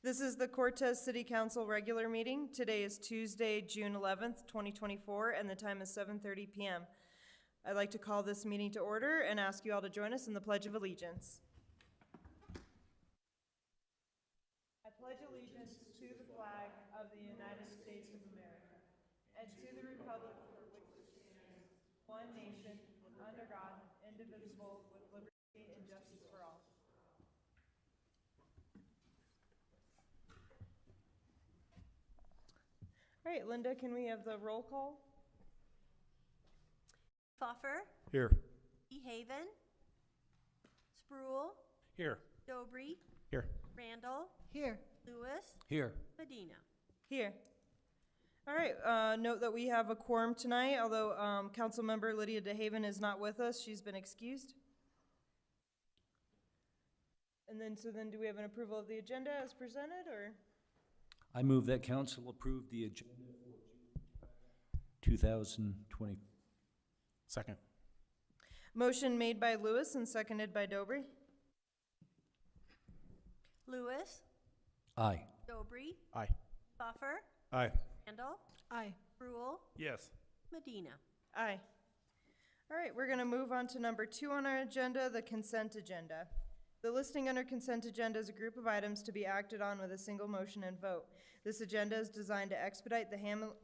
This is the Cortez City Council regular meeting. Today is Tuesday, June 11th, 2024, and the time is 7:30 p.m. I'd like to call this meeting to order and ask you all to join us in the Pledge of Allegiance. I pledge allegiance to the flag of the United States of America and to the republic for which it stands, one nation, under God, indivisible, with liberty and justice for all. All right, Linda, can we have the roll call? Pfeffer. Here. Haven. Spruill. Here. Dobry. Here. Randall. Here. Lewis. Here. Medina. Here. All right, note that we have a quorum tonight, although Councilmember Lydia DeHaven is not with us. She's been excused. And then, do we have an approval of the agenda as presented, or? I move that council approve the agenda for 2020. Second. Motion made by Lewis and seconded by Dobry. Lewis. Aye. Dobry. Aye. Pfeffer. Aye. Randall. Aye. Spruill. Yes. Medina. Aye. All right, we're going to move on to number 2 on our agenda, the consent agenda. The listing under consent agenda is a group of items to be acted on with a single motion and vote. This agenda is designed to expedite the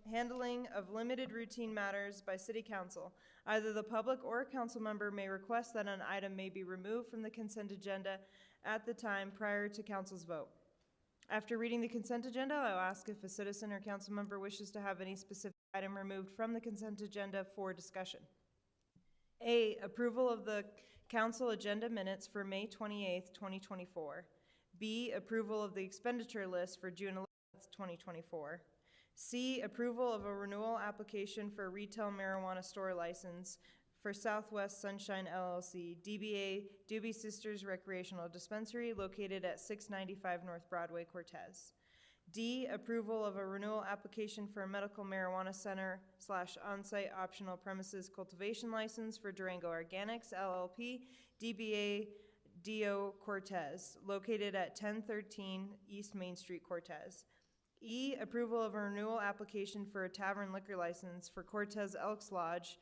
handling of limited routine matters by City Council. Either the public or a council member may request that an item may be removed from the consent agenda at the time prior to council's vote. After reading the consent agenda, I'll ask if a citizen or council member wishes to have any specific item removed from the consent agenda for discussion. A, approval of the council agenda minutes for May 28th, 2024. B, approval of the expenditure list for June 11th, 2024. C, approval of a renewal application for a retail marijuana store license for Southwest Sunshine LLC, DBA Doobie Sisters Recreational Dispensary, located at 695 North Broadway, Cortez. D, approval of a renewal application for a medical marijuana center / on-site optional premises cultivation license for Durango Organics, LLP, DBA Dio Cortez, located at 1013 East Main Street, Cortez. E, approval of a renewal application for a tavern liquor license for Cortez Elks Lodge,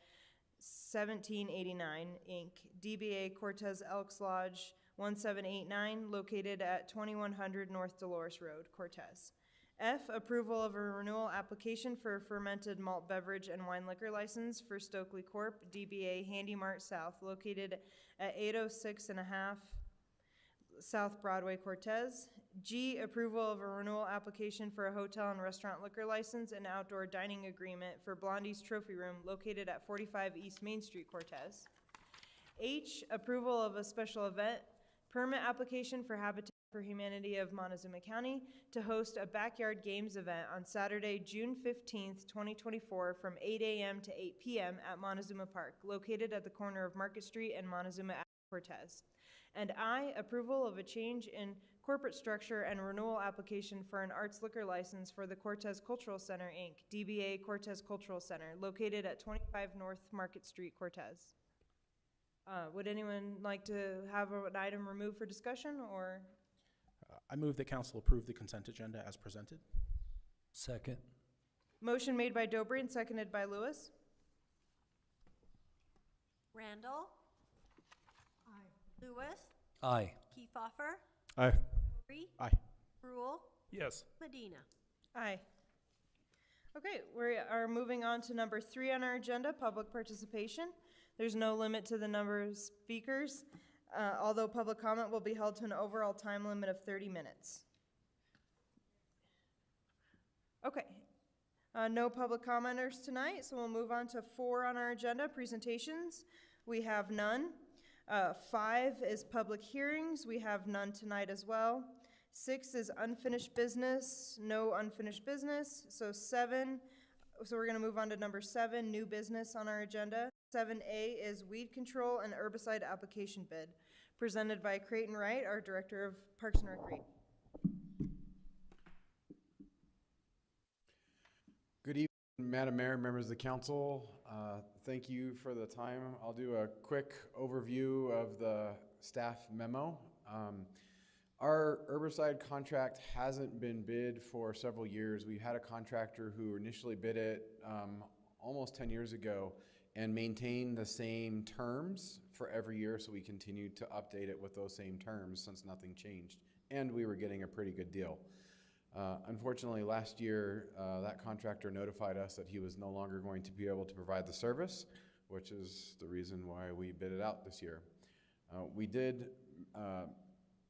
1789 Inc., DBA Cortez Elks Lodge 1789, located at 2100 North Dolores Road, Cortez. F, approval of a renewal application for a fermented malt beverage and wine liquor license for Stokely Corp., DBA Handy Mart South, located at 806.5 South Broadway, Cortez. G, approval of a renewal application for a hotel and restaurant liquor license and outdoor dining agreement for Blondie's Trophy Room, located at 45 East Main Street, Cortez. H, approval of a special event permit application for Habitat for Humanity of Montezuma County to host a backyard games event on Saturday, June 15th, 2024 from 8 a.m. to 8 p.m. at Montezuma Park, located at the corner of Market Street and Montezuma Ave, Cortez. And I, approval of a change in corporate structure and renewal application for an arts liquor license for the Cortez Cultural Center, Inc., DBA Cortez Cultural Center, located at 25 North Market Street, Cortez. Would anyone like to have an item removed for discussion, or? I move that council approve the consent agenda as presented. Second. Motion made by Dobry and seconded by Lewis. Randall. Aye. Lewis. Aye. Pfeffer. Aye. Dobry. Aye. Spruill. Yes. Medina. Aye. Okay, we are moving on to number 3 on our agenda, public participation. There's no limit to the number of speakers, although public comment will be held to an overall time limit of 30 minutes. Okay, no public commenters tonight, so we'll move on to 4 on our agenda, presentations. We have none. 5 is public hearings. We have none tonight as well. 6 is unfinished business, no unfinished business. So we're gonna move on to number 7, new business on our agenda. 7A is weed control and herbicide application bid, presented by Creighton Wright, our Director of Parks and Recreation. Good evening, Madam Mayor, members of the council. Thank you for the time. I'll do a quick overview of the staff memo. Our herbicide contract hasn't been bid for several years. We had a contractor who initially bid it almost 10 years ago and maintained the same terms for every year, so we continued to update it with those same terms since nothing changed, and we were getting a pretty good deal. Unfortunately, last year, that contractor notified us that he was no longer going to be able to provide the service, which is the reason why we bid it out this year. We did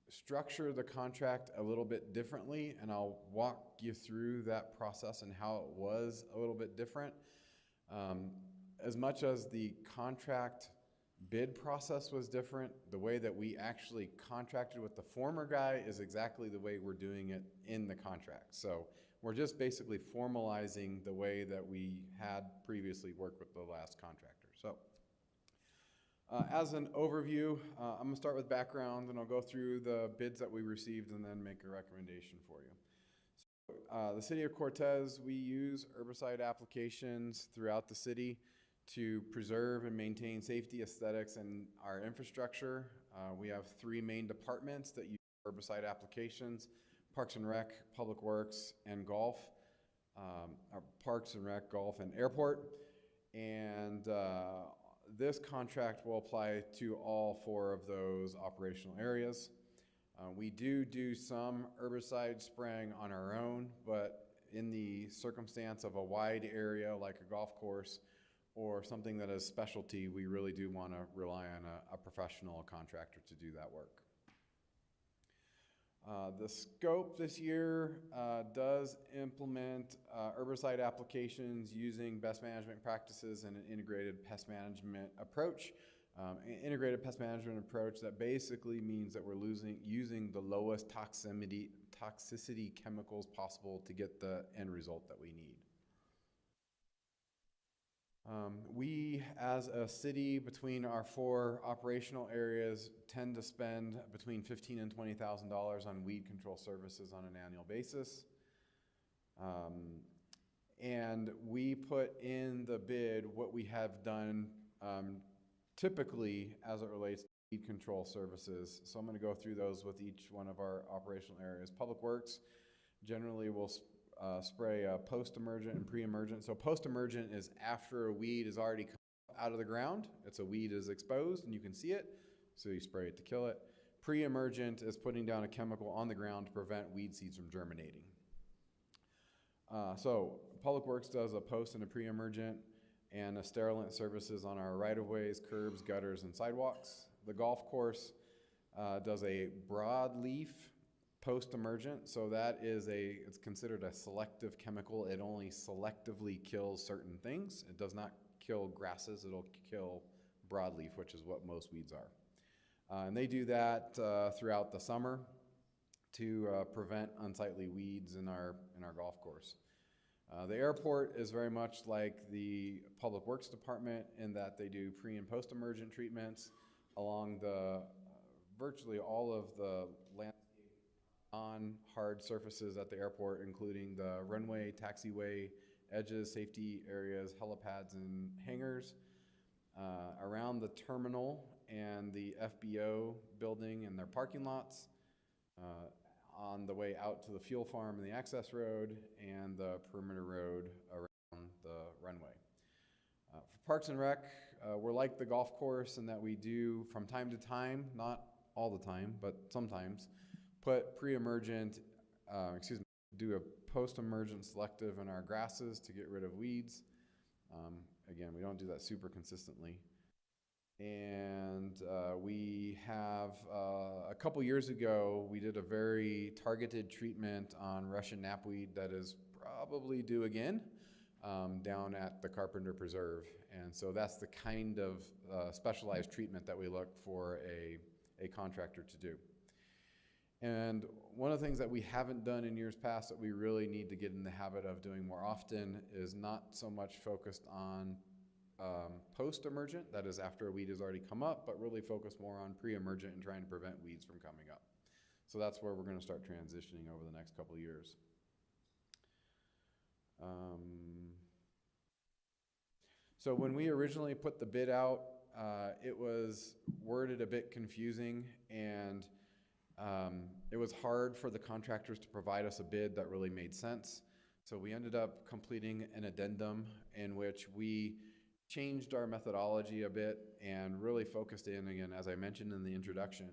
structure the contract a little bit differently, and I'll walk you through that process and how it was a little bit different. As much as the contract bid process was different, the way that we actually contracted with the former guy is exactly the way we're doing it in the contract. So we're just basically formalizing the way that we had previously worked with the last contractor. So as an overview, I'm gonna start with background, and I'll go through the bids that we received and then make a recommendation for you. So, the city of Cortez, we use herbicide applications throughout the city to preserve and maintain safety, aesthetics, and our infrastructure. We have three main departments that use herbicide applications: Parks and Rec, Public Works, and Golf. Parks and Rec, Golf, and Airport. And this contract will apply to all four of those operational areas. We do some herbicide spraying on our own, but in the circumstance of a wide area like a golf course or something that is specialty, we really do want to rely on a professional contractor to do that work. The scope this year does implement herbicide applications using best management practices and an integrated pest management approach. Integrated pest management approach that basically means that we're using the lowest toxicity chemicals possible to get the end result that we need. We, as a city, between our four operational areas, tend to spend between $15,000 and $20,000 on weed control services on an annual basis. And we put in the bid what we have done typically as it relates to weed control services. So I'm going to go through those with each one of our operational areas. Public Works generally will spray post-emergent and pre-emergent. So post-emergent is after a weed is already come out of the ground. It's a weed is exposed and you can see it, so you spray it to kill it. Pre-emergent is putting down a chemical on the ground to prevent weed seeds from germinating. So Public Works does a post and a pre-emergent and a sterilant services on our right-of-ways, curbs, gutters, and sidewalks. The golf course does a broadleaf post-emergent, so that is it's considered a selective chemical. It only selectively kills certain things. It does not kill grasses. It'll kill broadleaf, which is what most weeds are. And they do that throughout the summer to prevent unsightly weeds in our golf course. The airport is very much like the Public Works Department in that they do pre- and post-emergent treatments along the virtually all of the landscape on hard surfaces at the airport, including the runway, taxiway, edges, safety areas, helipads, and hangars. Around the terminal and the FBO building and their parking lots, on the way out to the fuel farm and the access road, and the perimeter road around the runway. For Parks and Rec, we're like the golf course in that we do from time to time, not all the time, but sometimes, put pre-emergent, do a post-emergent selective in our grasses to get rid of weeds. Again, we don't do that super consistently. And we have, a couple years ago, we did a very targeted treatment on Russian knapweed that is probably due again down at the Carpenter Preserve. And so that's the kind of specialized treatment that we look for a contractor to do. And one of the things that we haven't done in years past that we really need to get in the habit of doing more often is not so much focused on post-emergent, that is after a weed has already come up, but really focus more on pre-emergent and trying to prevent weeds from coming up. So that's where we're going to start transitioning over the next couple of years. So when we originally put the bid out, it was worded a bit confusing, and It was hard for the contractors to provide us a bid that really made sense. So we ended up completing an addendum in which we changed our methodology a bit and really focused in, again, as I mentioned in the introduction,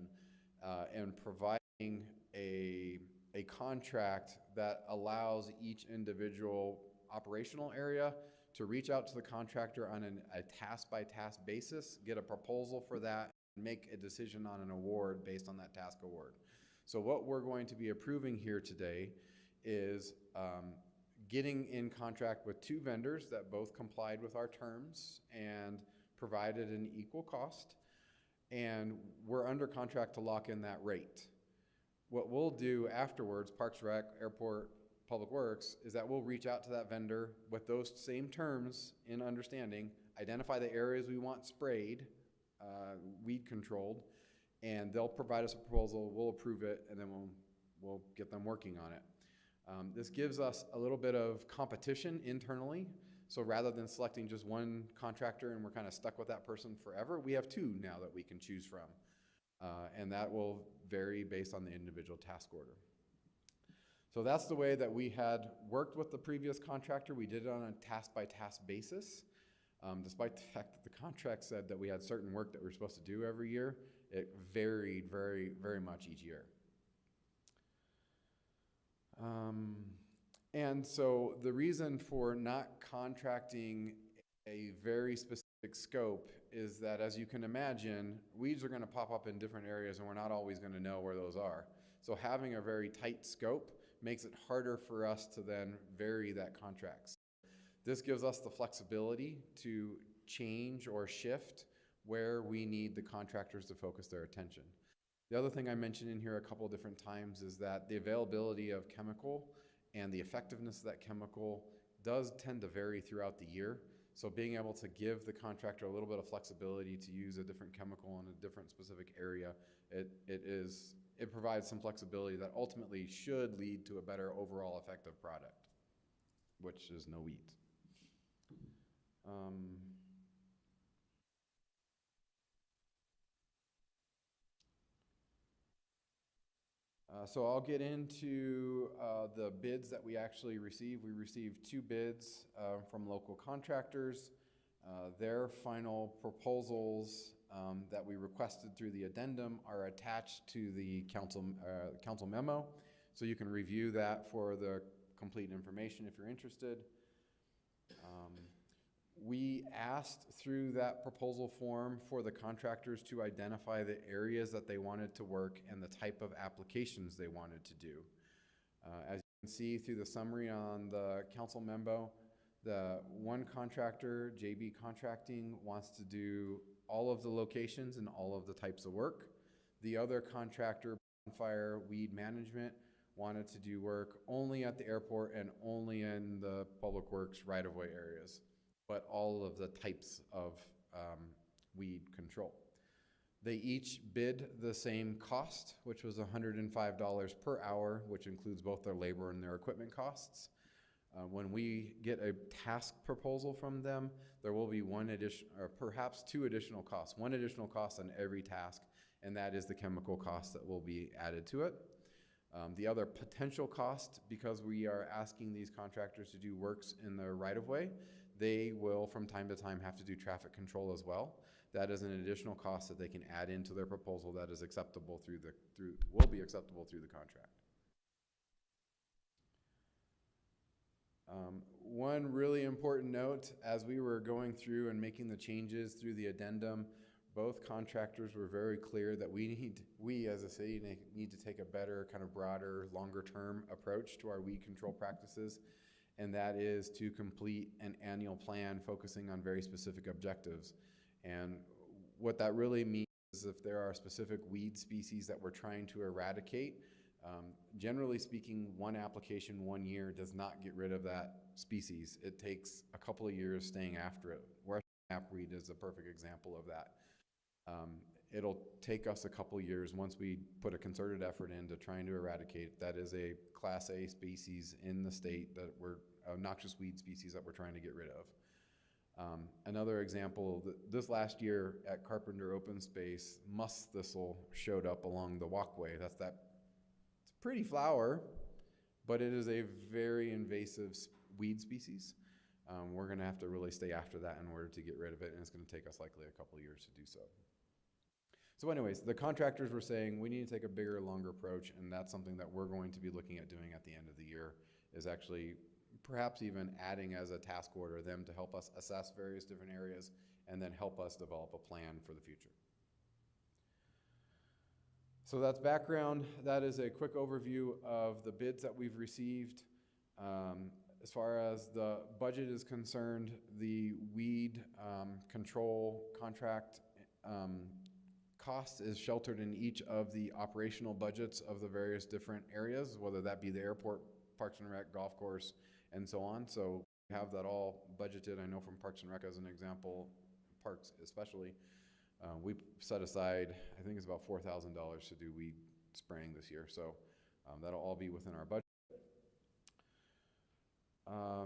and providing a contract that allows each individual operational area to reach out to the contractor on a task-by-task basis, get a proposal for that, and make a decision on an award based on that task award. So what we're going to be approving here today is getting in contract with 2 vendors that both complied with our terms and provided an equal cost, and we're under contract to lock in that rate. What we'll do afterwards, Parks Rec, Airport, Public Works, is that we'll reach out to that vendor with those same terms in understanding, identify the areas we want sprayed, weed controlled, and they'll provide us a proposal, we'll approve it, and then we'll get them working on it. This gives us a little bit of competition internally. So rather than selecting just one contractor and we're kind of stuck with that person forever, we have 2 now that we can choose from. And that will vary based on the individual task order. So that's the way that we had worked with the previous contractor. We did it on a task-by-task basis. Despite the fact that the contract said that we had certain work that we were supposed to do every year, it varied very, very much each year. And so the reason for not contracting a very specific scope is that, as you can imagine, weeds are going to pop up in different areas and we're not always going to know where those are. So having a very tight scope makes it harder for us to then vary that contract. This gives us the flexibility to change or shift where we need the contractors to focus their attention. The other thing I mentioned in here a couple of different times is that the availability of chemical and the effectiveness of that chemical does tend to vary throughout the year. So being able to give the contractor a little bit of flexibility to use a different chemical in a different specific area, it provides some flexibility that ultimately should lead to a better overall effective product, which is no weeds. So I'll get into the bids that we actually received. We received 2 bids from local contractors. Their final proposals that we requested through the addendum are attached to the council memo. So you can review that for the complete information if you're interested. We asked through that proposal form for the contractors to identify the areas that they wanted to work and the type of applications they wanted to do. As you can see through the summary on the council memo, the one contractor, JB Contracting, wants to do all of the locations and all of the types of work. The other contractor, Bonfire Weed Management, wanted to do work only at the airport and only in the public works right-of-way areas, but all of the types of weed control. They each bid the same cost, which was $105 per hour, which includes both their labor and their equipment costs. When we get a task proposal from them, there will be one additional, or perhaps 2 additional costs. One additional cost on every task, and that is the chemical cost that will be added to it. The other potential cost, because we are asking these contractors to do works in the right-of-way, they will from time to time have to do traffic control as well. That is an additional cost that they can add into their proposal that is acceptable will be acceptable through the contract. One really important note, as we were going through and making the changes through the addendum, both contractors were very clear that we as a city need to take a better, kind of broader, longer term approach to our weed control practices. And that is to complete an annual plan focusing on very specific objectives. And what that really means is if there are specific weed species that we're trying to eradicate, generally speaking, one application 1 year does not get rid of that species. It takes a couple of years staying after it. Where knapweed is a perfect example of that. It'll take us a couple years once we put a concerted effort into trying to eradicate. That is a Class A species in the state that we're a noxious weed species that we're trying to get rid of. Another example, this last year at Carpenter Open Space, musk thistle showed up along the walkway. It's a pretty flower, but it is a very invasive weed species. We're going to have to really stay after that in order to get rid of it, and it's going to take us likely a couple of years to do so. So anyways, the contractors were saying we need to take a bigger, longer approach, and that's something that we're going to be looking at doing at the end of the year, is actually perhaps even adding as a task order them to help us assess various different areas and then help us develop a plan for the future. So that's background. That is a quick overview of the bids that we've received. As far as the budget is concerned, the weed control contract cost is sheltered in each of the operational budgets of the various different areas, whether that be the airport, Parks and Rec, golf course, and so on. So we have that all budgeted. I know from Parks and Rec as an example, parks especially, we set aside, I think it's about $4,000 to do weed spraying this year. So that'll all be within our budget.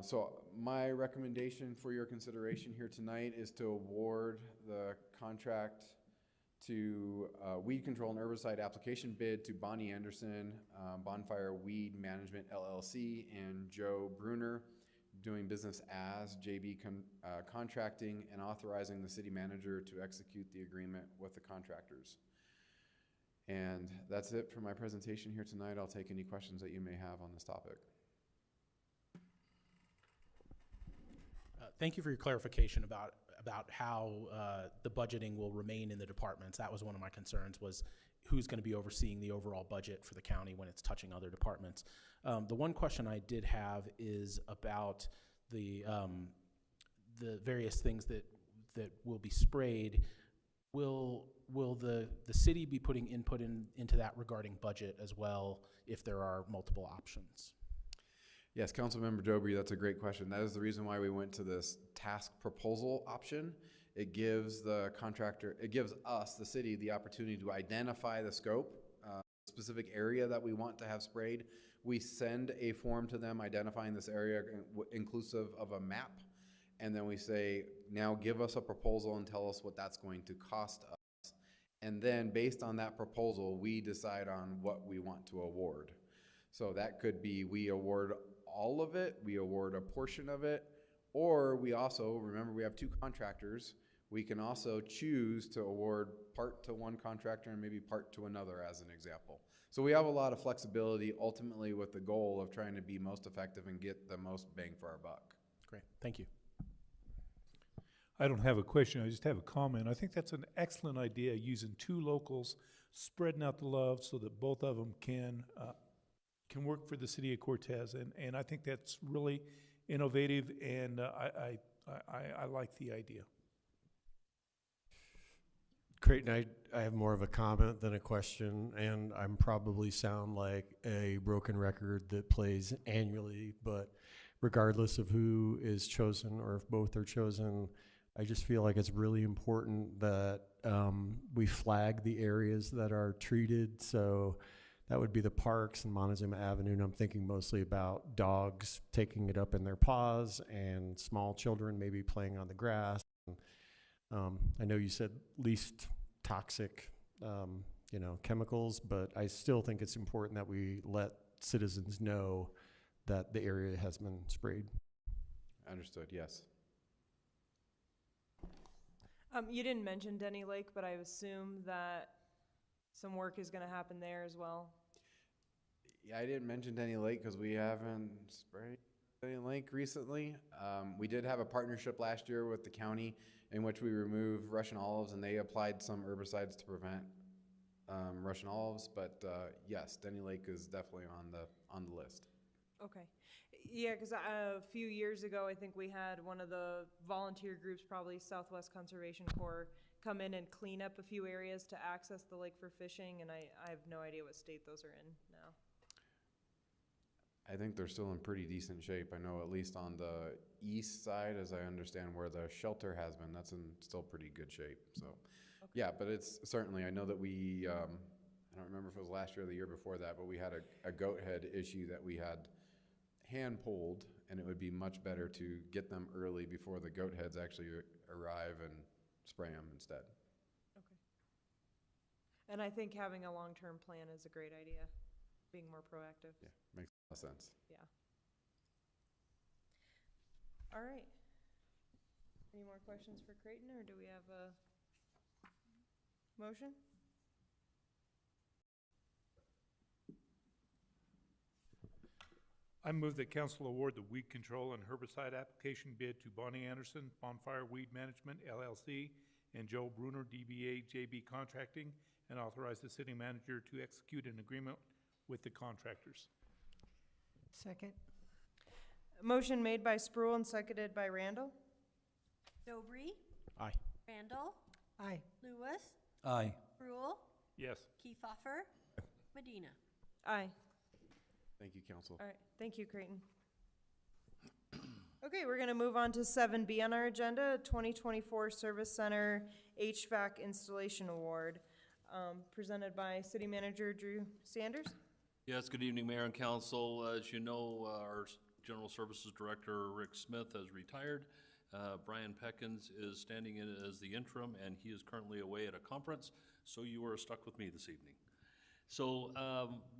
So my recommendation for your consideration here tonight is to award the contract to weed control and herbicide application bid to Bonnie Anderson, Bonfire Weed Management LLC, and Joe Bruner, doing business as JB Contracting, and authorizing the city manager to execute the agreement with the contractors. And that's it for my presentation here tonight. I'll take any questions that you may have on this topic. Thank you for your clarification about how the budgeting will remain in the departments. That was one of my concerns, was who's going to be overseeing the overall budget for the county when it's touching other departments. The one question I did have is about the various things that will be sprayed. Will the city be putting input into that regarding budget as well if there are multiple options? Yes, Councilmember Dobry, that's a great question. That is the reason why we went to this task proposal option. It gives the contractor, it gives us, the city, the opportunity to identify the scope, specific area that we want to have sprayed. We send a form to them identifying this area inclusive of a map, and then we say, now give us a proposal and tell us what that's going to cost us. And then based on that proposal, we decide on what we want to award. So that could be we award all of it, we award a portion of it, or we also, remember we have two contractors, we can also choose to award part to one contractor and maybe part to another as an example. So we have a lot of flexibility, ultimately with the goal of trying to be most effective and get the most bang for our buck. Great, thank you. I don't have a question, I just have a comment. I think that's an excellent idea, using two locals, spreading out the love so that both of them can work for the city of Cortez, and I think that's really innovative, and I like the idea. Great, and I have more of a comment than a question, and I'm probably sound like a broken record that plays annually, but regardless of who is chosen or if both are chosen, I just feel like it's really important that we flag the areas that are treated. So that would be the parks and Montezuma Avenue, and I'm thinking mostly about dogs taking it up in their paws and small children maybe playing on the grass. I know you said least toxic, chemicals, but I still think it's important that we let citizens know that the area has been sprayed. Understood, yes. You didn't mention Denny Lake, but I assume that some work is going to happen there as well. Yeah, I didn't mention Denny Lake because we haven't sprayed Denny Lake recently. We did have a partnership last year with the county in which we removed Russian olives, and they applied some herbicides to prevent Russian olives. But yes, Denny Lake is definitely on the list. Okay. Yeah, because a few years ago, I think we had one of the volunteer groups, probably Southwest Conservation Corps, come in and clean up a few areas to access the lake for fishing, and I have no idea what state those are in now. I think they're still in pretty decent shape. I know at least on the east side, as I understand where the shelter has been, that's in still pretty good shape. So, okay. Yeah, but it's certainly, I know that we, I don't remember if it was last year or the year before that, but we had a goat head issue that we had hand pulled, and it would be much better to get them early before the goat heads actually arrive and spray them instead. Okay. And I think having a long-term plan is a great idea, being more proactive. Yeah, makes a lot of sense. Yeah. All right. Any more questions for Creighton, or do we have a motion? I move that council award the weed control and herbicide application bid to Bonnie Anderson, Bonfire Weed Management LLC, and Joe Bruner, DBA JB Contracting, and authorize the city manager to execute an agreement with the contractors. Second. Motion made by Sproul and seconded by Randall. Dobry, Aye. Randall, Aye. Lewis, Aye. Rule, Yes. Kiefhoffer, Medina. Aye. Thank you, council. All right, thank you, Creighton. Okay, we're gonna move on to 7B on our agenda, 2024 Service Center HVAC Installation Award, presented by City Manager Drew Sanders. Yes, good evening, Mayor and Council. As you know, our General Services Director, Rick Smith, has retired. Brian Peckins is standing in as the interim, and he is currently away at a conference, so you are stuck with me this evening. So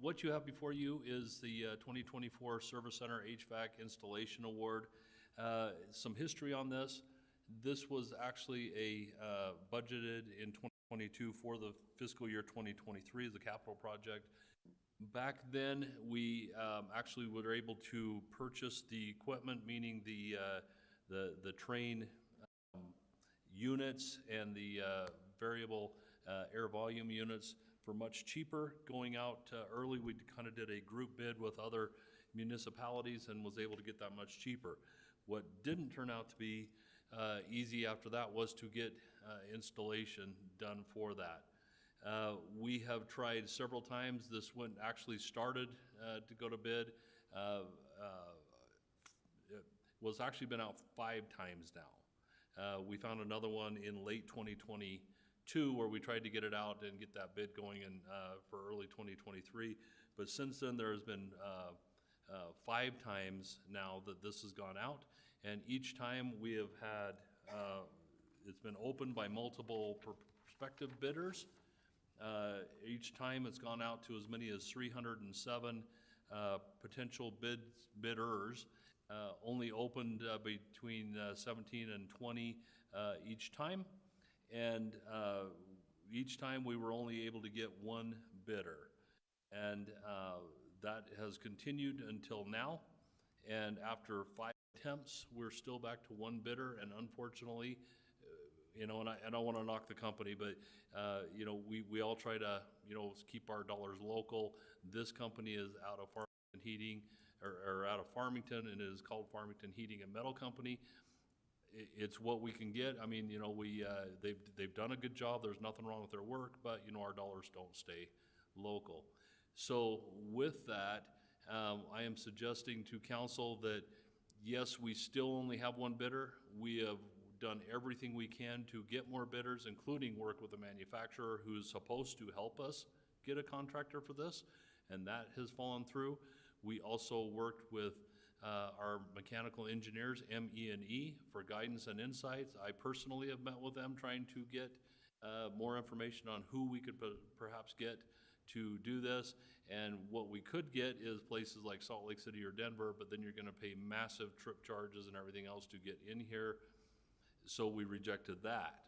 what you have before you is the 2024 Service Center HVAC Installation Award. Some history on this. This was actually budgeted in 2022 for the fiscal year 2023 as a capital project. Back then, we actually were able to purchase the equipment, meaning the train units and the variable air volume units for much cheaper. Going out early, we kind of did a group bid with other municipalities and was able to get that much cheaper. What didn't turn out to be easy after that was to get installation done for that. We have tried several times. This one actually started to go to bid. It was actually been out 5 times now. We found another one in late 2022 where we tried to get it out and get that bid going in for early 2023. But since then, there has been 5 times now that this has gone out. And each time we have had, it's been opened by multiple prospective bidders. Each time it's gone out to as many as 307 potential bidders, only opened between 17 and 20 each time. And each time we were only able to get 1 bidder. And that has continued until now. And after 5 attempts, we're still back to 1 bidder. And unfortunately, you know, and I don't want to knock the company, but, you know, we all try to, you know, keep our dollars local. This company is out of Farmington Heating, or out of Farmington, and it is called Farmington Heating and Metal Company. It's what we can get. I mean, you know, they've done a good job. There's nothing wrong with their work, but, you know, our dollars don't stay local. So with that, I am suggesting to council that, yes, we still only have 1 bidder. We have done everything we can to get more bidders, including work with a manufacturer who's supposed to help us get a contractor for this, and that has fallen through. We also worked with our mechanical engineers, ME&E, for guidance and insights. I personally have met with them trying to get more information on who we could perhaps get to do this. And what we could get is places like Salt Lake City or Denver, but then you're gonna pay massive trip charges and everything else to get in here. So we rejected that.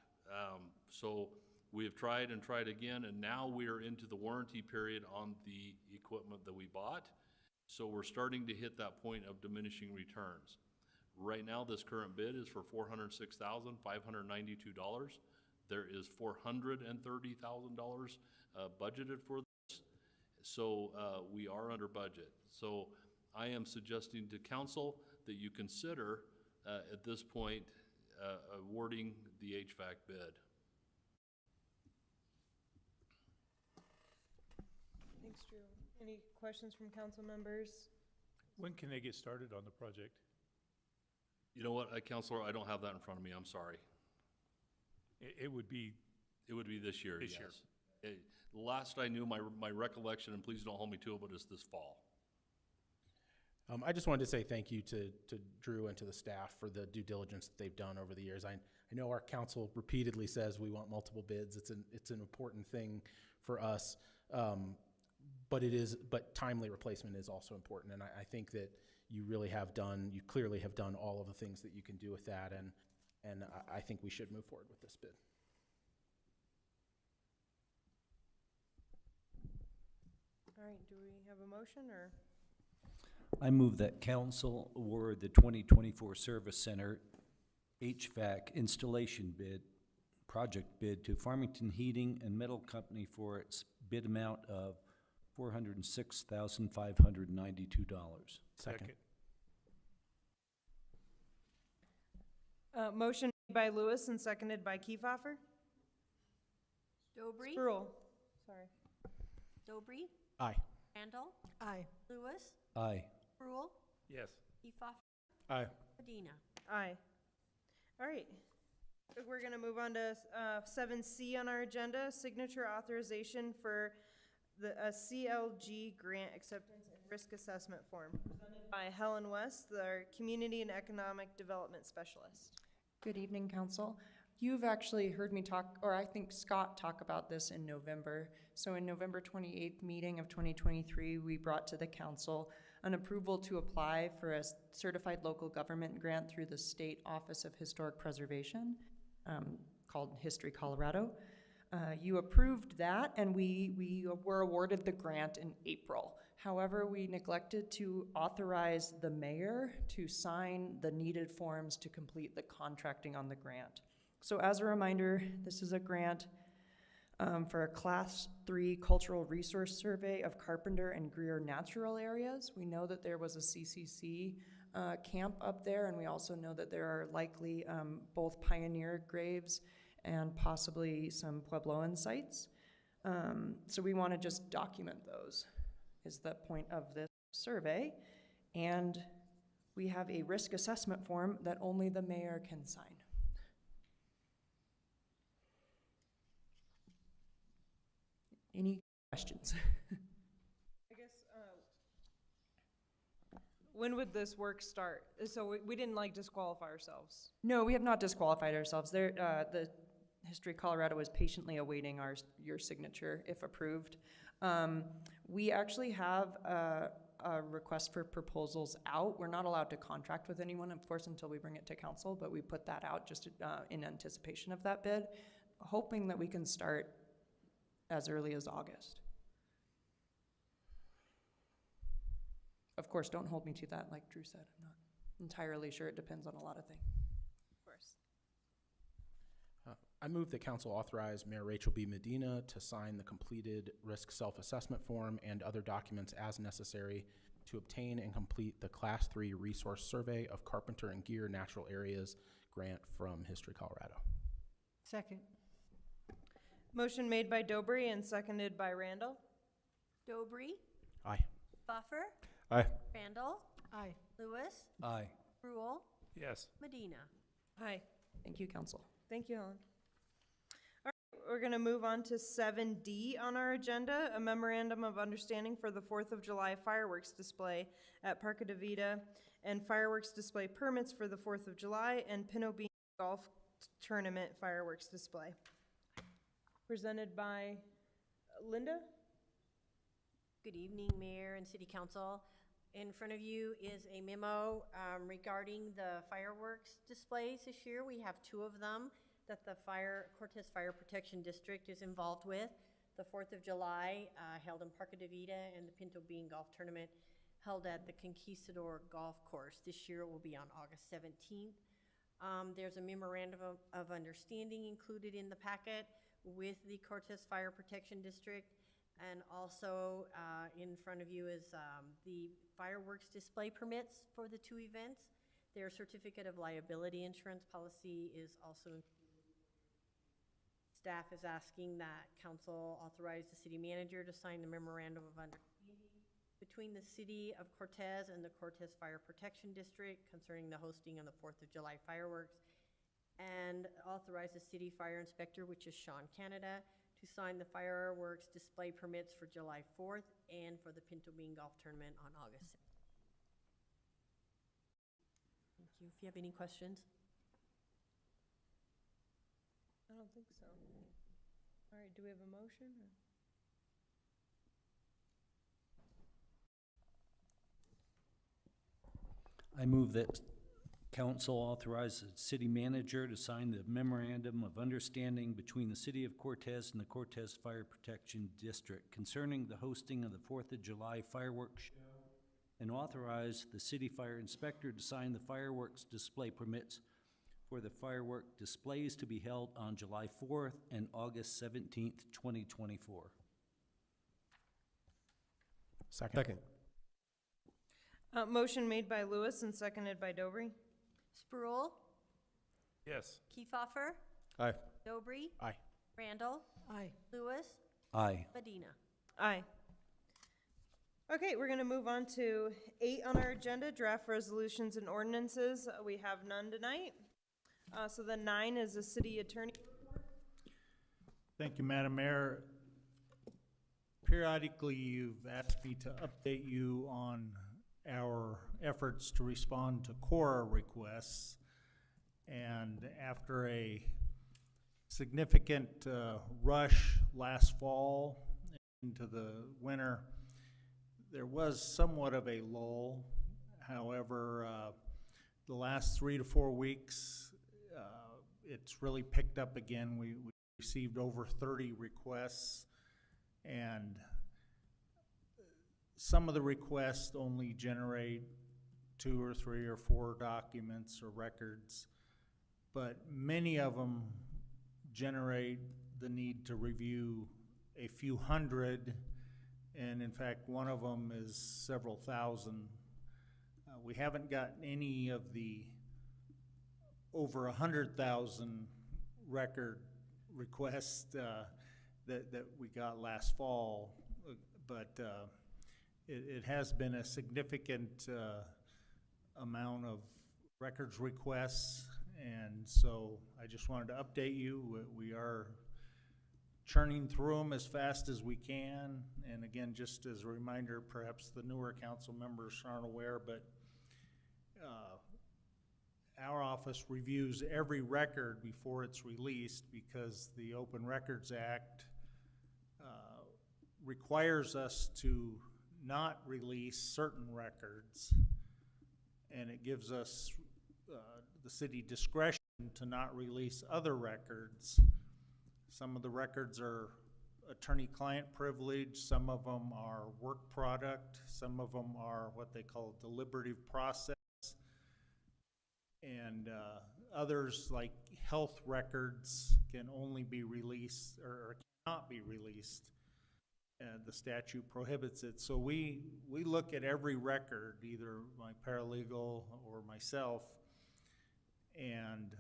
So we have tried and tried again, and now we are into the warranty period on the equipment that we bought. So we're starting to hit that point of diminishing returns. Right now, this current bid is for $406,592. There is $430,000 budgeted for this. So we are under budget. So I am suggesting to council that you consider at this point awarding the HVAC bid. Thanks, Drew. Any questions from council members? When can they get started on the project? You know what, Counselor, I don't have that in front of me. I'm sorry. It would be It would be this year, This yes. year. Last I knew, my recollection, and please don't hold me to it, but it's this fall. I just wanted to say thank you to Drew and to the staff for the due diligence that they've done over the years. I know our council repeatedly says we want multiple bids. It's an important thing for us, but timely replacement is also important. And I think that you clearly have done all of the things that you can do with that, and I think we should move forward with this bid. All right, do we have a motion, or? I move that council award the 2024 Service Center HVAC installation project bid to Farmington Heating and Metal Company for its bid amount of $406,592. Second. Motion made by Lewis and seconded by Kiefhoffer. Dobry, Spruill, sorry. Dobry, Aye. Randall, Aye. Lewis, Aye. Spruill, Yes. Kiefhoffer, Aye. Medina. Aye. All right. We're going to move on to 7C on our agenda, signature authorization for the CLG grant acceptance and risk assessment form, presented by Helen West, our Community and Economic Development Specialist. Good evening, Council. You've actually heard me talk, or I think Scott talk about this in November. So in November 28th meeting of 2023, we brought to the Council an approval to apply for a certified local government grant through the State Office of Historic Preservation, called History Colorado. You approved that, and we were awarded the grant in April. However, we neglected to authorize the mayor to sign the needed forms to complete the contracting on the grant. So as a reminder, this is a grant for a Class 3 cultural resource survey of Carpenter and Greer natural areas. We know that there was a CCC camp up there, and we also know that there are likely both pioneer graves and possibly some Puebloan sites. So we want to just document those, is the point of this survey. And we have a risk assessment form that only the mayor can sign. Any questions? I guess, when would this work start? So we didn't like disqualify ourselves. No, we have not disqualified ourselves. The History Colorado is patiently awaiting your signature if approved. We actually have a request for proposals out. We're not allowed to contract with anyone, of course, until we bring it to council, but we put that out just in anticipation of that bid, hoping that we can start as early as August. Of course, don't hold me to that, like Drew said. I'm not entirely sure. It depends on a lot of things. Of course. I move that council authorize Mayor Rachel B. Medina to sign the completed risk self-assessment form and other documents as necessary to obtain and complete the Class 3 resource survey of Carpenter and Greer natural areas grant from History Colorado. Second. Motion made by Dobry and seconded by Randall. Dobry, Aye. Buffer, Aye. Randall, Aye. Lewis, Aye. Spruill, Yes. Medina. Aye. Thank you, council. Thank you, Helen. All right, we're going to move on to 7D on our agenda, a memorandum of understanding for the 4th of July fireworks display at Parque de Vida and fireworks display permits for the 4th of July and Pinto Bean Golf Tournament fireworks display. Presented by Linda. Good evening, Mayor and City Council. In front of you is a memo regarding the fireworks displays this year. We have 2 of them that the Cortez Fire Protection District is involved with. The 4th of July held in Parque de Vida, and the Pinto Bean Golf Tournament held at the Conquistador Golf Course. This year it will be on August 17th. There's a memorandum of understanding included in the packet with the Cortez Fire Protection District, and also in front of you is the fireworks display permits for the 2 events. Their certificate of liability insurance policy is also included. Staff is asking that council authorize the city manager to sign the memorandum of understanding between the city of Cortez and the Cortez Fire Protection District concerning the hosting of the 4th of July fireworks, and authorize the city fire inspector, which is Sean Canada, to sign the fireworks display permits for July 4th and for the Pinto Bean Golf Tournament on August 6th. you. If you have any questions. I don't think so. All right, do we have a motion? I move that council authorize the city manager to sign the memorandum of understanding between the city of Cortez and the Cortez Fire Protection District concerning the hosting of the 4th of July fireworks show, and authorize the city fire inspector to sign the fireworks display permits for the firework displays to be held on July 4th and August 17th, 2024. Second. Motion made by Lewis and seconded by Dobry. Spruill, Yes. Kiefhoffer, Aye. Dobry, Aye. Randall, Aye. Lewis, Aye. Medina. Aye. Okay, we're gonna move on to 8 on our agenda, draft resolutions and ordinances. We have none tonight. So then 9 is the city attorney. Thank you, Madam Mayor. Periodically, you've asked me to update you on our efforts to respond to Cora requests. And after a significant rush last fall into the winter, there was somewhat of a lull. However, the last 3 to 4 weeks, it's really picked up again. We received over 30 requests, and some of the requests only generate 2 or 3 or 4 documents or records, but many of them generate the need to review a few hundred, and in fact, one of them is several thousand. We haven't gotten any of the over 100,000 record requests that we got last fall, but it has been a significant amount of records requests, and so I just wanted to update you. We are churning through them as fast as we can, and again, just as a reminder, perhaps the newer council members aren't aware, but our office reviews every record before it's released because the Open Records Act requires us to not release certain records, and it gives us, the city, discretion to not release other records. Some of the records are attorney-client privilege, some of them are work product, some of them are what they call deliberative process, and others, like health records, can only be released or cannot be released. The statute prohibits it. So we look at every record, either my paralegal or myself, and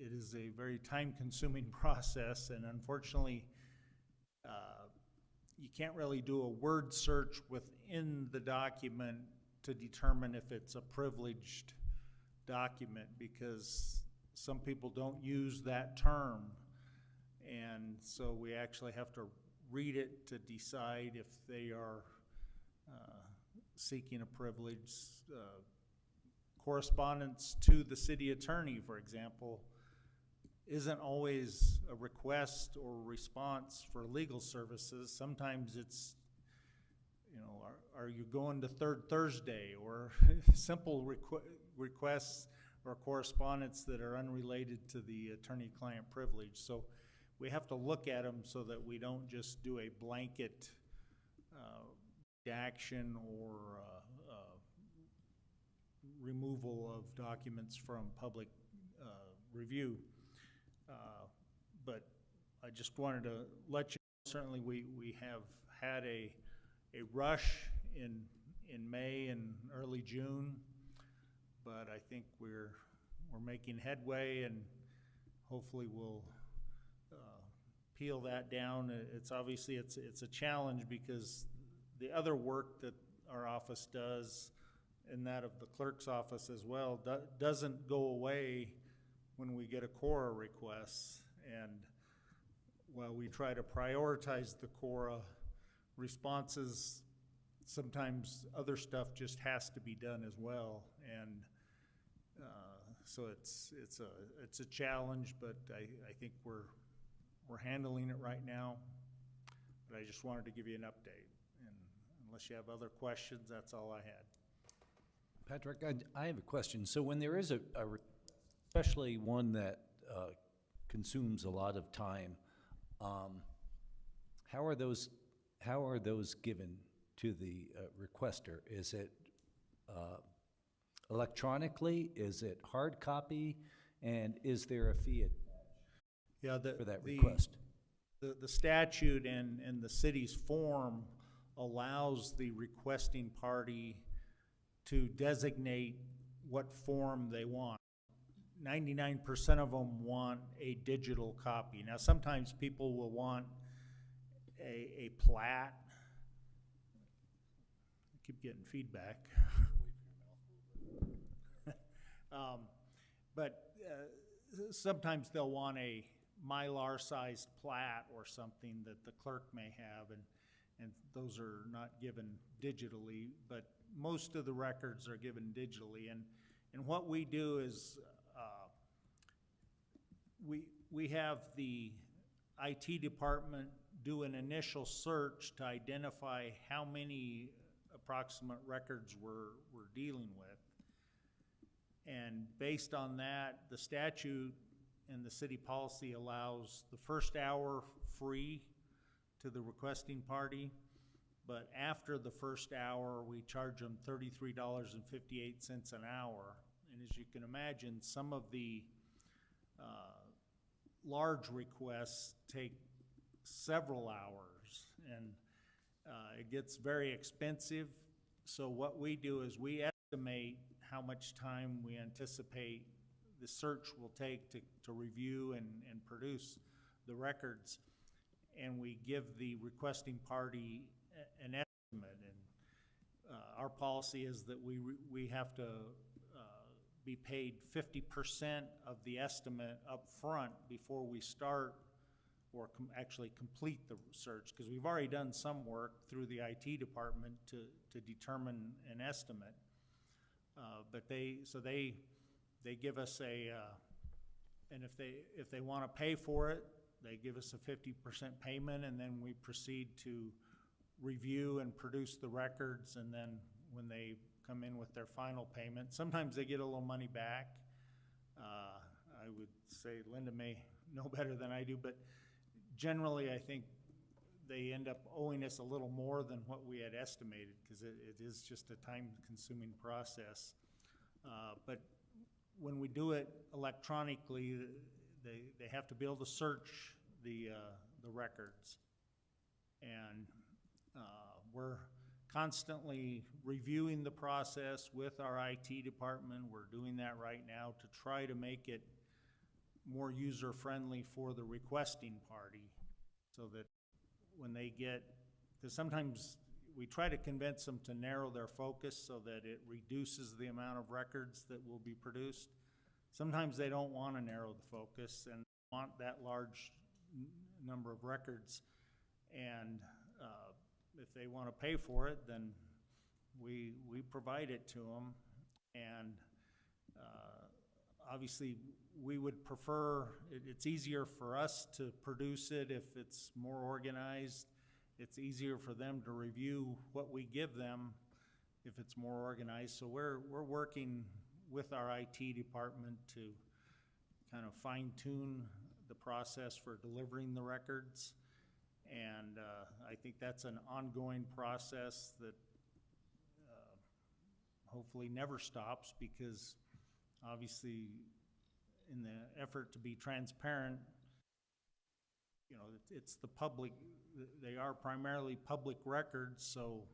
it is a very time-consuming process, and unfortunately, you can't really do a word search within the document to determine if it's a privileged document, because some people don't use that term, and so we actually have to read it to decide if they are seeking a privilege. Correspondence to the city attorney, for example, isn't always a request or response for legal services. Sometimes it's, you know, are you going to Third Thursday, or simple requests or correspondence that are unrelated to the attorney-client privilege. So we have to look at them so that we don't just do a blanket action or removal of documents from public review. But I just wanted to let you know, certainly we have had a rush in May and early June, but I think we're making headway, and hopefully we'll peel that down. It's obviously it's a challenge because the other work that our office does, and that of the clerk's office as well, doesn't go away when we get a Cora request. And while we try to prioritize the Cora responses, sometimes other stuff just has to be done as well. And So it's a challenge, but I think we're handling it right now. But I just wanted to give you an update. And unless you have other questions, that's all I had. Patrick, I have a question. So when there is especially one that consumes a lot of time, how are those given to the requester? Is it electronically? Is it hard copy? And is there a fee for that request? The statute and the city's form allows the requesting party to designate what form they want. 99% of them want a digital copy. Now, sometimes people will want a plat. I keep getting feedback. But sometimes they'll want a Mylar-sized plat or something that the clerk may have, and those are not given digitally, but most of the records are given digitally. And what we do is we have the IT department do an initial search to identify how many approximate records we're dealing with. And based on that, the statute and the city policy allows the first hour free to the requesting party, but after the first hour, we charge them $33.58 an hour. And as you can imagine, some of the large requests take several hours, and it gets very expensive. So what we do is we estimate how much time we anticipate the search will take to review and produce the records, and we give the requesting party an estimate. And our policy is that we have to be paid 50% of the estimate up front before we start or actually complete the search, because we've already done some work through the IT department to determine an estimate. But they give us and if they want to pay for it, they give us a 50% payment, and then we proceed to review and produce the records. And then when they come in with their final payment, sometimes they get a little money back. I would say Linda may know better than I do, but generally I think they end up owing us a little more than what we had estimated, because it is just a time-consuming process. But when we do it electronically, they have to be able to search the records. And we're constantly reviewing the process with our IT department. We're doing that right now to try to make it more user-friendly for the requesting party, so that when they get, because sometimes we try to convince them to narrow their focus so that it reduces the amount of records that will be produced. Sometimes they don't want to narrow the focus and want that large number of records, and if they want to pay for it, then we provide it to them. And obviously we would prefer, it's easier for us to produce it if it's more organized. It's easier for them to review what we give them if it's more organized. So we're working with our IT department to kind of fine-tune the process for delivering the records. And I think that's an ongoing process that hopefully never stops, because obviously in the effort to be transparent, you know, it's the public, they are primarily public records, so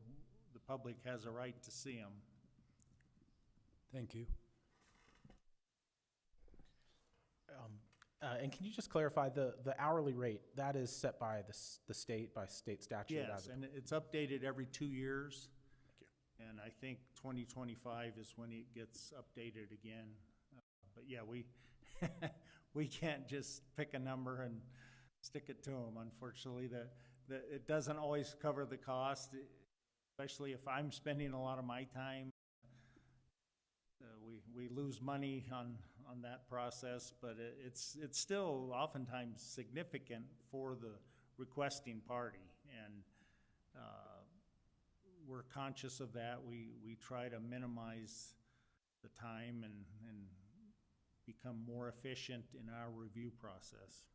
the public has a right to see them. Thank you. And can you just clarify the hourly rate, that is set by the state, by state statute? Yes, and it's updated every 2 years. Thank you. And I think 2025 is when it gets updated again. But yeah, we can't just pick a number and stick it to them. Unfortunately, it doesn't always cover the cost, especially if I'm spending a lot of my time. we lose money on that process, but it's still oftentimes significant for the requesting party. And we're conscious of that. We try to minimize the time and become more efficient in our review process.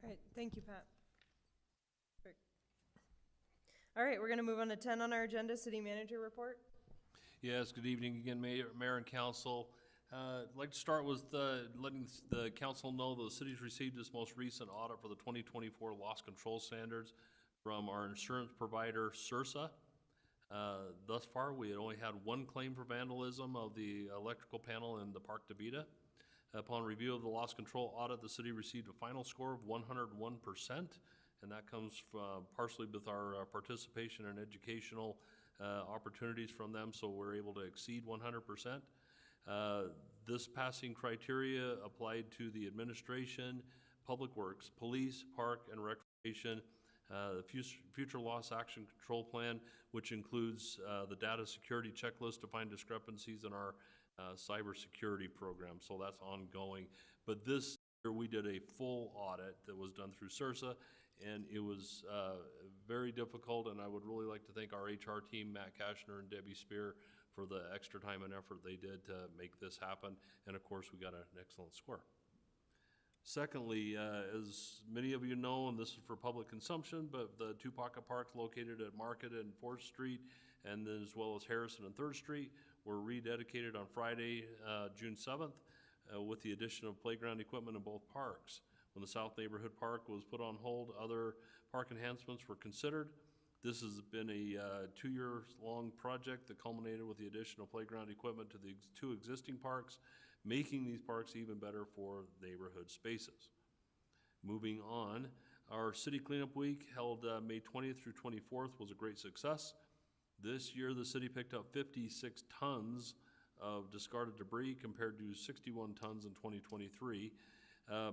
All right, thank you, Pat. All right, we're gonna move on to 10 on our agenda, city manager report. Yes, good evening again, Mayor and Council. I'd like to start with letting the council know the city's received its most recent audit for the 2024 loss control standards from our insurance provider, CIRSA. Thus far, we had only had one claim for vandalism of the electrical panel in the Park DeVita. Upon review of the loss control audit, the city received a final score of 101%, and that comes partially with our participation in educational opportunities from them, so we're able to exceed 100%. This passing criteria applied to the administration, public works, police, park, and recreation, the future loss action control plan, which includes the data security checklist to find discrepancies in our cybersecurity program. So that's ongoing. But this year we did a full audit that was done through CIRSA, and it was very difficult, and I would really like to thank our HR team, Matt Kashner and Debbie Spear, for the extra time and effort they did to make this happen. And of course, we got an excellent score. Secondly, as many of you know, and this is for public consumption, but the two pocket parks located at Market and 4th Street, and then as well as Harrison and 3rd Street, were rededicated on Friday, June 7th, with the addition of playground equipment in both parks. When the South Neighborhood Park was put on hold, other park enhancements were considered. This has been a 2-year-long project that culminated with the additional playground equipment to the two existing parks, making these parks even better for neighborhood spaces. Moving on, our City Cleanup Week held May 20th through 24th was a great success. This year, the city picked up 56 tons of discarded debris compared to 61 tons in 2023.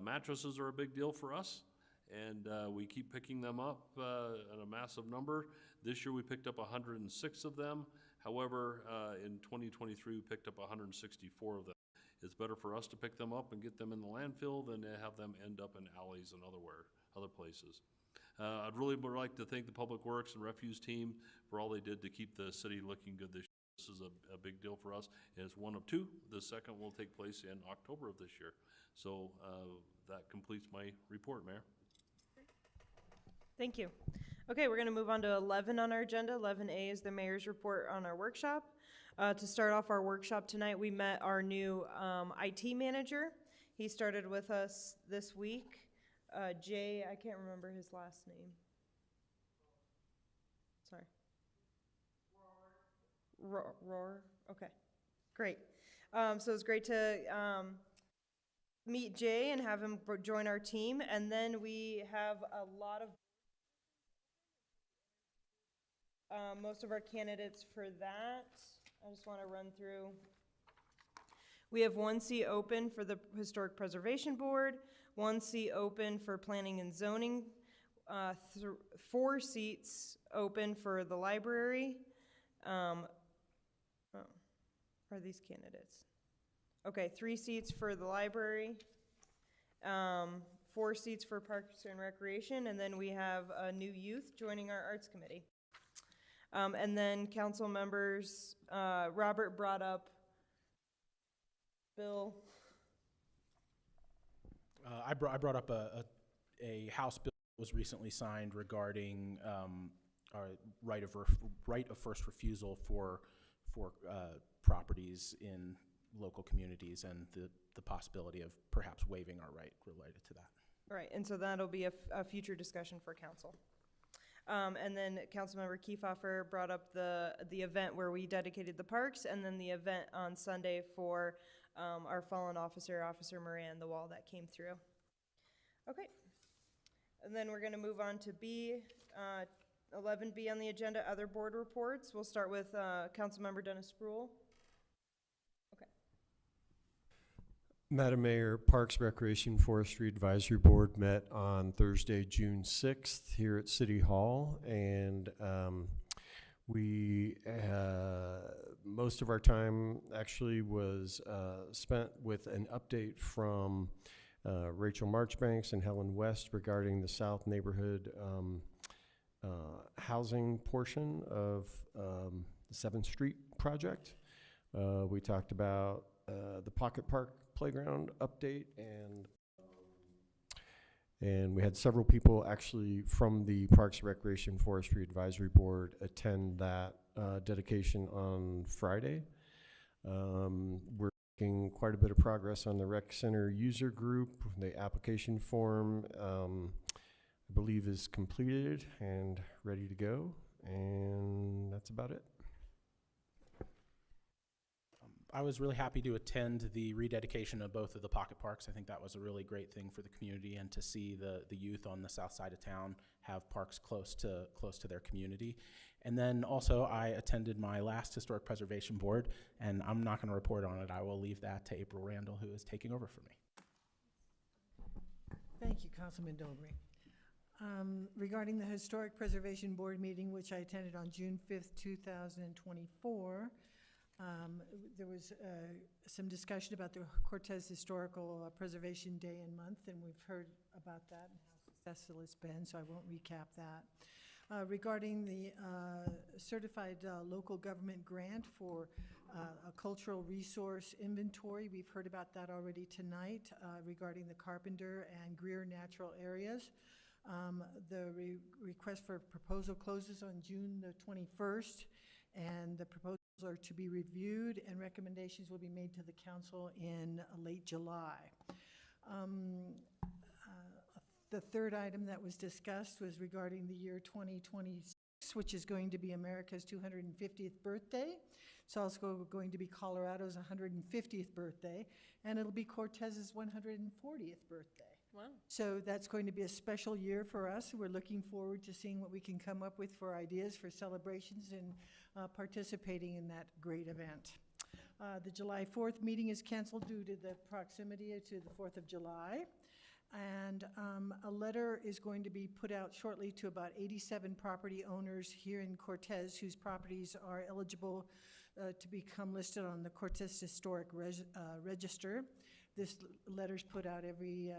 Mattresses are a big deal for us, and we keep picking them up in a massive number. This year we picked up 106 of them. However, in 2023 we picked up 164 of them. It's better for us to pick them up and get them in the landfill than to have them end up in alleys and other places. I'd really like to thank the Public Works and Refuse team for all they did to keep the city looking good this year. This is a big deal for us, and it's one of two. The second will take place in October of this year. So that completes my report, Mayor. Thank you. Okay, we're gonna move on to 11 on our agenda. 11A is the mayor's report on our workshop. To start off our workshop tonight, we met our new IT manager. He started with us this week. Jay, I can't remember his last name. Sorry. Roar. Okay, great. So it's great to meet Jay and have him join our team. And then we have a lot of most of our candidates for that. I just want to run through. We have one seat open for the Historic Preservation Board, one seat open for Planning and Zoning, 4 seats open for the library. Are these candidates? Okay, 3 seats for the library, 4 seats for Parks and Recreation, and then we have a new youth joining our Arts Committee. And then council members, Robert brought up Bill. I brought up a House bill that was recently signed regarding our right of first refusal for properties in local communities, and the possibility of perhaps waiving our right related to that. All right, and so that'll be a future discussion for council. And then Councilmember Kiefhofer brought up the event where we dedicated the parks, and then the event on Sunday for our fallen officer, Officer Moran, the wall that came through. Okay, and then we're gonna move on to B, 11B on the agenda, other board reports. We'll start with Councilmember Dennis Sproul. Okay. Madam Mayor, Parks, Recreation, Forestry Advisory Board met on Thursday, June 6th here at City Hall, and We, most of our time actually was spent with an update from Rachel Marchbanks and Helen West regarding the South Neighborhood housing portion of the 7th Street project. We talked about the Pocket Park Playground update, and we had several people actually from the Parks, Recreation, Forestry Advisory Board attend that dedication on Friday. We're making quite a bit of progress on the Rec Center user group. The application form, I believe, is completed and ready to go, and that's about it. I was really happy to attend the rededication of both of the pocket parks. I think that was a really great thing for the community, and to see the youth on the south side of town have parks close to their community. And then also I attended my last Historic Preservation Board, and I'm not going to report on it. I will leave that to April Randall, who is taking over for me. Thank you, Councilman Dobry. Regarding the Historic Preservation Board meeting, which I attended on June 5th, 2024, there was some discussion about the Cortez Historical Preservation Day and Month, and we've heard about that and how successful it's been, so I won't recap that. Regarding the certified local government grant for a cultural resource inventory, we've heard about that already tonight regarding the Carpenter and Greer natural areas. The request for proposal closes on June the 21st, and the proposals are to be reviewed, and recommendations will be made to the council in late July. The third item that was discussed was regarding the year 2026, which is going to be America's 250th birthday. It's also going to be Colorado's 150th birthday, and it'll be Cortez's 140th birthday. Wow. So that's going to be a special year for us. We're looking forward to seeing what we can come up with for ideas for celebrations and participating in that great event. The July 4th meeting is canceled due to the proximity to the 4th of July. And a letter is going to be put out shortly to about 87 property owners here in Cortez whose properties are eligible to become listed on the Cortez Historic Register. This letter's put out every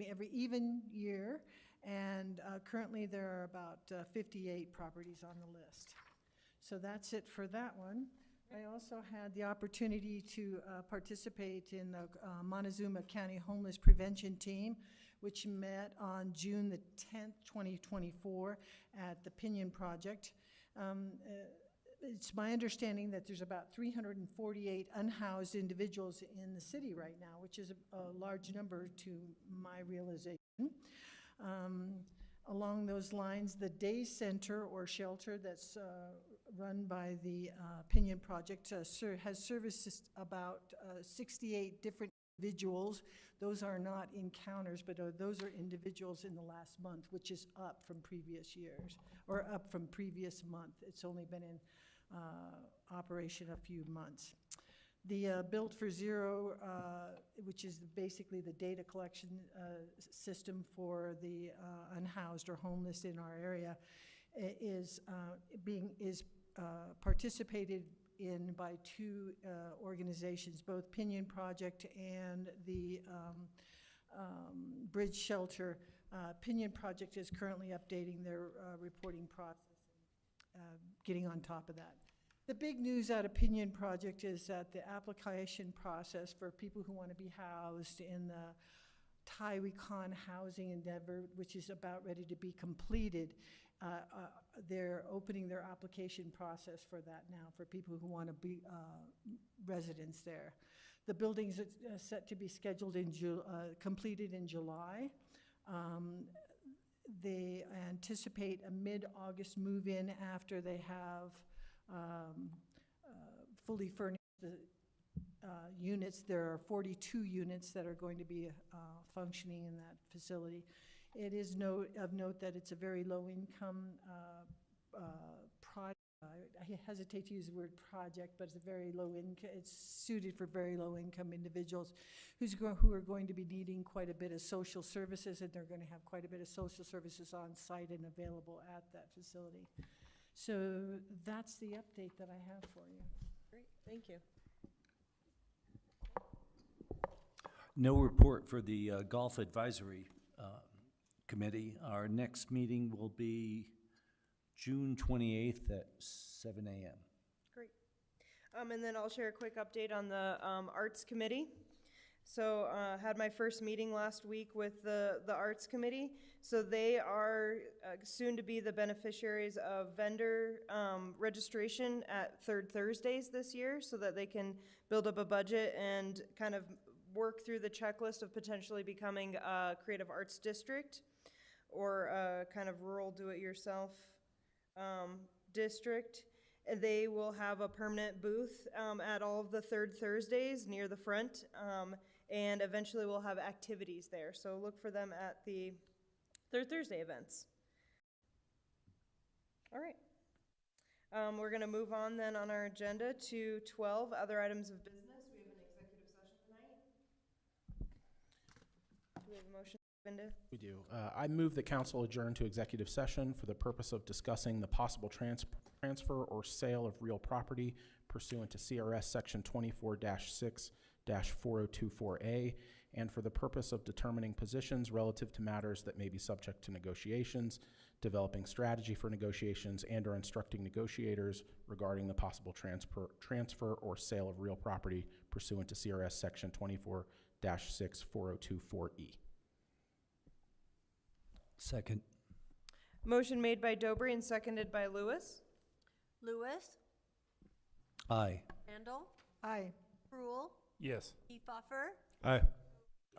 every even year, and currently there are about 58 properties on the list. So that's it for that one. I also had the opportunity to participate in the Montezuma County Homeless Prevention Team, which met on June the 10th, 2024 at the Pinion Project. It's my understanding that there's about 348 unhoused individuals in the city right now, which is a large number to my realization. Along those lines, the day center or shelter that's run by the Pinion Project has serviced about 68 different individuals. Those are not encounters, but those are individuals in the last month, which is up from previous years, or up from previous month. It's only been in operation a few months. The Built for Zero, which is basically the data collection system for the unhoused or homeless in our area, is participated in by two organizations, both Pinion Project and the Bridge Shelter. Pinion Project is currently updating their reporting process, getting on top of that. The big news out of Pinion Project is that the application process for people who want to be housed in the Tyree-Con housing endeavor, which is about ready to be completed, they're opening their application process for that now for people who want to be residents there. The building's set to be scheduled completed in July. They anticipate a mid-August move-in after they have fully furnished the units. There are 42 units that are going to be functioning in that facility. It is of note that it's a very low-income project I hesitate to use the word project, but it's a very low income, it's suited for very low income individuals who are going to be needing quite a bit of social services, and they're going to have quite a bit of social services on site and available at that facility. So that's the update that I have for you. Great, thank you. No report for the Golf Advisory Committee. Our next meeting will be June 28th at 7 a.m. Great. And then I'll share a quick update on the Arts Committee. So had my first meeting last week with the Arts Committee. So they are soon to be the beneficiaries of vendor registration at third Thursdays this year, so that they can build up a budget and kind of work through the checklist of potentially becoming a creative arts district or a kind of rural do-it-yourself district. They will have a permanent booth at all of the third Thursdays near the front, and eventually we'll have activities there. So look for them at the third Thursday events. All right. We're going to move on then on our agenda to 12 other items of business. We have an executive session tonight. Do we have a motion, Linda? We do. I move that council adjourn to executive session for the purpose of discussing the possible transfer or sale of real property pursuant to CRS Section 24-6-4024A, and for the purpose of determining positions relative to matters that may be subject to negotiations, developing strategy for negotiations, and/or instructing negotiators regarding the possible transfer or sale of real property pursuant to CRS Section 24-6-4024E. Second. Motion made by Dobry and seconded by Lewis. Lewis, Aye. Randall, Aye. Rule, Yes. Kiefhoffer, Aye.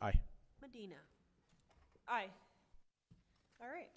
Aye. Medina. Aye. All right.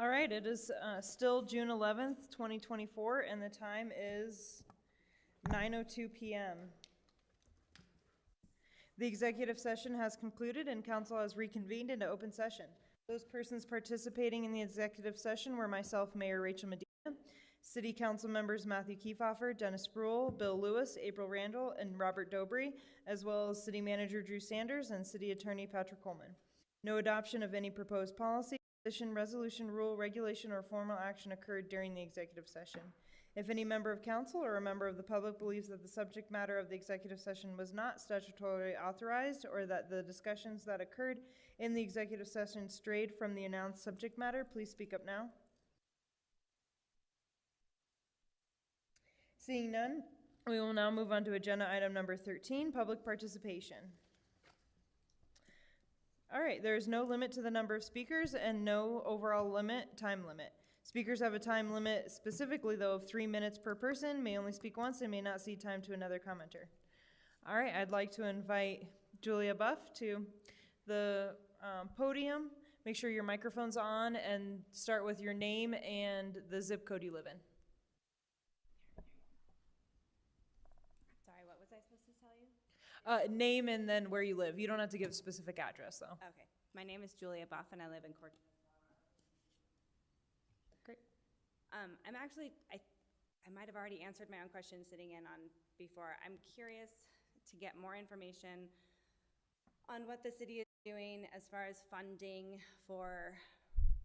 All right, it is still June 11th, 2024, and the time is 9:02 p.m. The executive session has concluded and council has reconvened into open session. Those persons participating in the executive session were myself, Mayor Rachel Medina, City Council members Matthew Kiefhofer, Dennis Bruhl, Bill Lewis, April Randall, and Robert Dobry, as well as City Manager Drew Sanders and City Attorney Patrick Coleman. No adoption of any proposed policy, position, resolution, rule, regulation, or formal action occurred during the executive session. If any member of council or a member of the public believes that the subject matter of the executive session was not statutorily authorized, or that the discussions that occurred in the executive session strayed from the announced subject matter, please speak up now. Seeing none, we will now move on to agenda item number 13, public participation. All right, there is no limit to the number of speakers and no overall time limit. Speakers have a time limit specifically, though, of 3 minutes per person, may only speak once, and may not cede time to another commenter. All right, I'd like to invite Julia Buff to the podium. Make sure your microphone's on and start with your name and the zip code you live in. Sorry, what was I supposed to tell you? Name and then where you live. You don't have to give a specific address, though. Okay. My name is Julia Buff, and I live in Cortez. Great. I'm actually, I might have already answered my own question sitting in on before. I'm curious to get more information on what the city is doing as far as funding for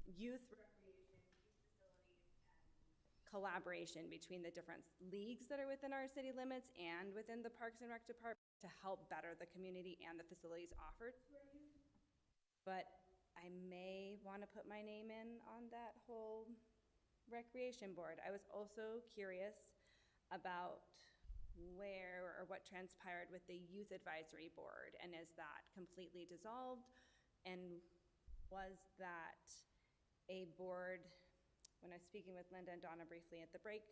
youth recreation, youth facilities, and collaboration between the different leagues that are within our city limits and within the Parks and Rec Department to help better the community and the facilities offered to our youth. But I may want to put my name in on that whole recreation board. I was also curious about where or what transpired with the youth advisory board, and is that completely dissolved? And was that a board, when I was speaking with Linda and Donna briefly at the break,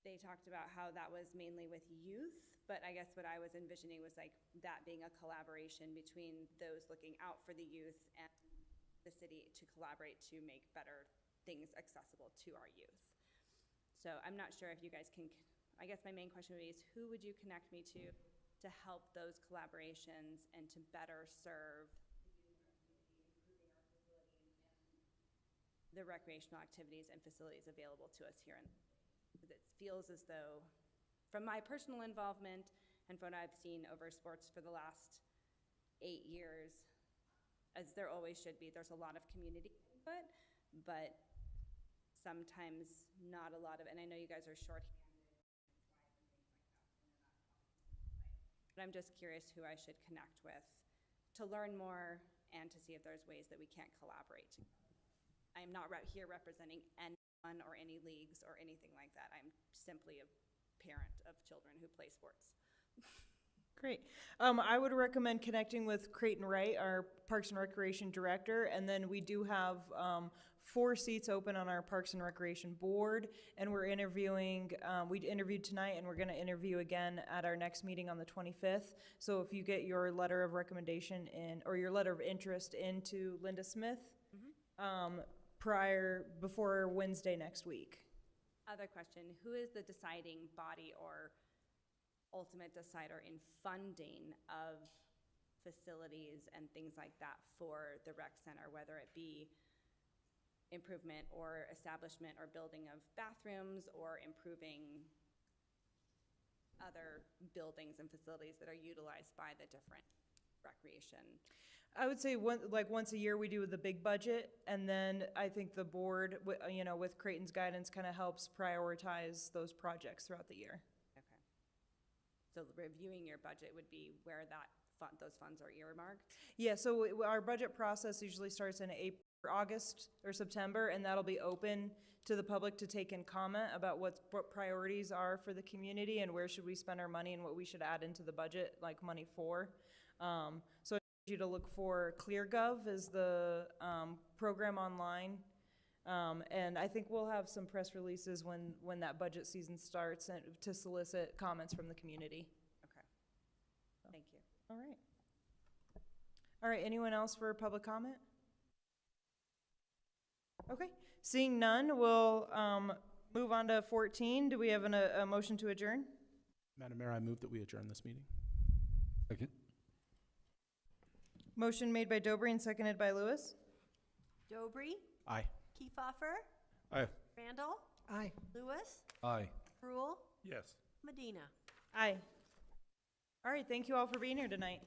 they talked about how that was mainly with youth, but I guess what I was envisioning was like that being a collaboration between those looking out for the youth and the city to collaborate to make better things accessible to our youth. So I'm not sure if you guys can, I guess my main question would be is who would you connect me to help those collaborations and to better serve the youth in our community, improving our facilities and the recreational activities and facilities available to us here in the city. Because it feels as though, from my personal involvement and from what I've seen over sports for the last 8 years, as there always should be, there's a lot of community input, but sometimes not a lot of, and I know you guys are shorthanded, but I'm just curious who I should connect with to learn more and to see if there's ways that we can't collaborate. I am not here representing anyone or any leagues or anything like that. I'm simply a parent of children who play sports. Great. I would recommend connecting with Creighton Wright, our Parks and Recreation Director, and then we do have 4 seats open on our Parks and Recreation Board, and we're interviewing, we interviewed tonight, and we're gonna interview again at our next meeting on the 25th. So if you get your letter of recommendation in, or your letter of interest into Linda Smith, before Wednesday next week. Other question, who is the deciding body or ultimate decider in funding of facilities and things like that for the rec center, whether it be improvement or establishment or building of bathrooms or improving other buildings and facilities that are utilized by the different recreation? I would say once a year we do the big budget, and then I think the board, with Creighton's guidance, kind of helps prioritize those projects throughout the year. Okay. So reviewing your budget would be where those funds are earmarked? Yeah, so our budget process usually starts in August or September, and that'll be open to the public to take in comment about what priorities are for the community and where should we spend our money and what we should add into the budget, like money for. So I need you to look for ClearGov as the program online. And I think we'll have some press releases when that budget season starts and to solicit comments from the community. Okay. Thank you. All right. All right, anyone else for public comment? Okay, seeing none, we'll move on to 14. Do we have a motion to adjourn? Madam Mayor, I move that we adjourn this meeting. Second. Motion made by Dobry and seconded by Lewis. Dobry, Aye. Kiefhoffer, Aye. Randall, Aye. Lewis, Aye. Rule, Yes. Medina. Aye. All right, thank you all for being here tonight.